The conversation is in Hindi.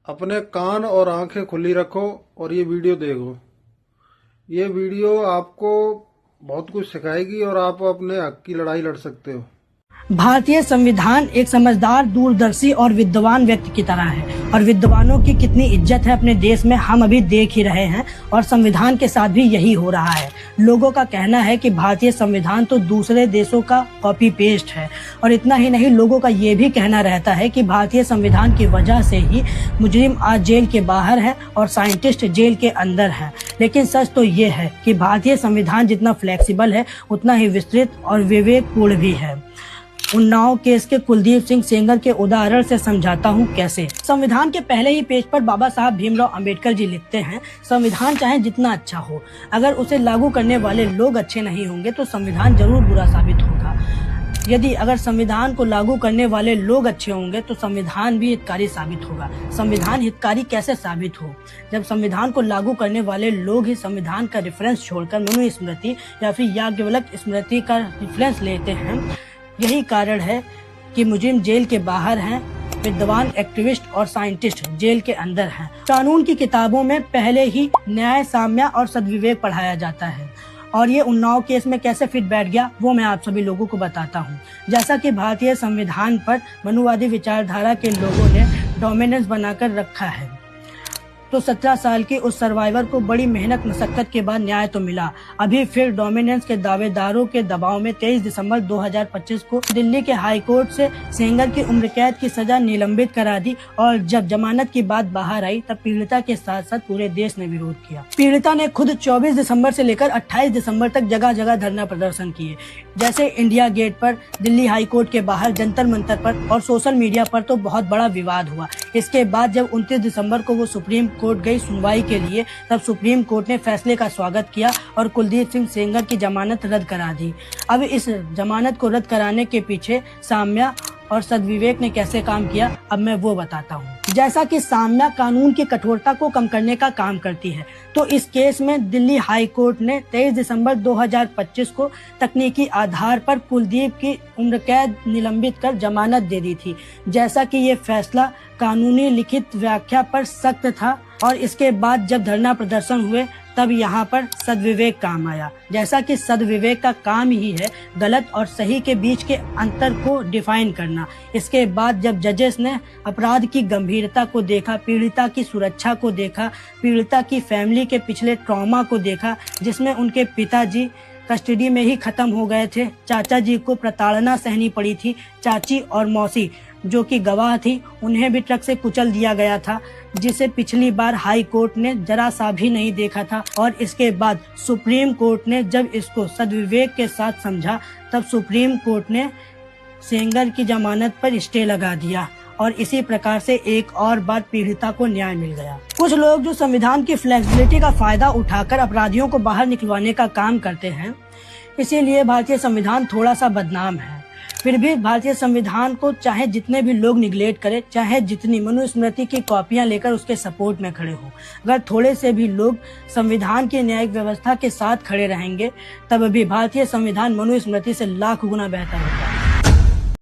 अपने कान और आंखें खुली रखो और ये वीडियो देखो। ये वीडियो आपको बहुत कुछ सिखाएगी और आप अपने हक की लड़ाई लड़ सकते हो। भारतीय संविधान एक समझदार, दूरदर्शी और विद्वान व्यक्ति की तरह है और विद्वानों की कितनी इज्जत है अपने देश में हम अभी देख ही रहे हैं और संविधान के साथ भी यही हो रहा है। लोगों का कहना है कि भारतीय संविधान तो दूसरे देशों का कॉपी पेस्ट है और इतना ही नहीं, लोगों का ये भी कहना रहता है कि भारतीय संविधान की वजह से ही मुजरिम आज जेल के बाहर है और साइंटिस्ट जेल के अंदर है। लेकिन सच तो ये है कि भारतीय संविधान जितना फ्लेक्सिबल है उतना ही विस्तृत और विवेकपूर्ण भी है। उन्नाव केस के कुलदीप सिंह सेंगर के उदाहरण से समझाता हूँ कैसे। संविधान के पहले ही पेज पर बाबा साहब भीमराव अंबेडकर जी लिखते हैं, संविधान चाहे जितना अच्छा हो, अगर उसे लागू करने वाले लोग अच्छे नहीं होंगे तो संविधान जरूर बुरा साबित होगा। यदि अगर संविधान को लागू करने वाले लोग अच्छे होंगे तो संविधान भी हितकारी साबित होगा। संविधान हितकारी कैसे साबित हो? जब संविधान को लागू करने वाले लोग ही संविधान का रेफरेंस छोड़कर मनुस्मृति या फिर याज्ञवल्क्य स्मृति का रेफरेंस लेते हैं। यही कारण है कि मुजरिम जेल के बाहर हैं, विद्वान, एक्टिविस्ट और साइंटिस्ट जेल के अंदर हैं। कानून की किताबों में पहले ही न्याय, साम्य और सद्विवेक पढ़ाया जाता है और ये उन्नाव केस में कैसे फिट बैठ गया वो मैं आप सभी लोगों को बताता हूँ। जैसा कि भारतीय संविधान पर मनुवादी विचारधारा के लोगों ने डोमिनेंस बनाकर रखा है, तो 17 साल के उस सर्वाइवर को बड़ी मेहनत मशक्कत के बाद न्याय तो मिला। अभी फिर डोमिनेंस के दावेदारों के दबाव में 23 दिसंबर 2025 को दिल्ली के हाई कोर्ट से सेंगर की उम्र कैद की सजा निलंबित करा दी और जब जमानत की बात बाहर आई तब पीड़िता के साथ साथ पूरे देश ने विरोध किया। पीड़िता ने खुद 24 दिसंबर से लेकर 28 दिसंबर तक जगह जगह धरना प्रदर्शन किए, जैसे इंडिया गेट पर, दिल्ली हाई कोर्ट के बाहर, जंतर मंतर पर और सोशल मीडिया पर तो बहुत बड़ा विवाद हुआ। इसके बाद जब 29 दिसंबर को वो सुप्रीम कोर्ट गई सुनवाई के लिए, तब सुप्रीम कोर्ट ने फैसले का स्वागत किया और कुलदीप सिंह सेंगर की जमानत रद्द करा दी। अब इस जमानत को रद्द कराने के पीछे साम्य और सद्विवेक ने कैसे काम किया, अब मैं वो बताता हूँ। जैसा कि साम्य कानून की कठोरता को कम करने का काम करती है, तो इस केस में दिल्ली हाई कोर्ट ने 23 दिसंबर 2025 को तकनीकी आधार पर कुलदीप की उम्र कैद निलंबित कर जमानत दे दी थी। जैसा कि ये फैसला कानूनी लिखित व्याख्या पर सख्त था और इसके बाद जब धरना प्रदर्शन हुए तब यहाँ पर सद्विवेक काम आया। जैसा कि सद्विवेक का काम ही है गलत और सही के बीच के अंतर को डिफाइन करना। इसके बाद जब जजेस ने अपराध की गंभीरता को देखा, पीड़िता की सुरक्षा को देखा, पीड़िता की फैमिली के पिछले ट्रॉमा को देखा जिसमें उनके पिताजी कस्टडी में ही खत्म हो गए थे, चाचा जी को प्रताड़ना सहनी पड़ी थी, चाची और मौसी जो कि गवाह थी उन्हें भी ट्रक से कुचल दिया गया था, जिसे पिछली बार हाई कोर्ट ने जरा सा भी नहीं देखा था। और इसके बाद सुप्रीम कोर्ट ने जब इसको सद्विवेक के साथ समझा तब सुप्रीम कोर्ट ने सेंगर की जमानत पर स्टे लगा दिया और इसी प्रकार से एक और बार पीड़िता को न्याय मिल गया। कुछ लोग जो संविधान की फ्लेक्सिबिलिटी का फायदा उठाकर अपराधियों को बाहर निकलवाने का काम करते हैं, इसीलिए भारतीय संविधान थोड़ा सा बदनाम है। फिर भी भारतीय संविधान को चाहे जितने भी लोग निगलेक्ट करें, चाहे जितनी मनुस्मृति की कॉपियां लेकर उसके सपोर्ट में खड़े हों, अगर थोड़े से भी लोग संविधान की न्यायिक व्यवस्था के साथ खड़े रहेंगे तब भी भारतीय संविधान मनुस्मृति से लाख गुना बेहतर है।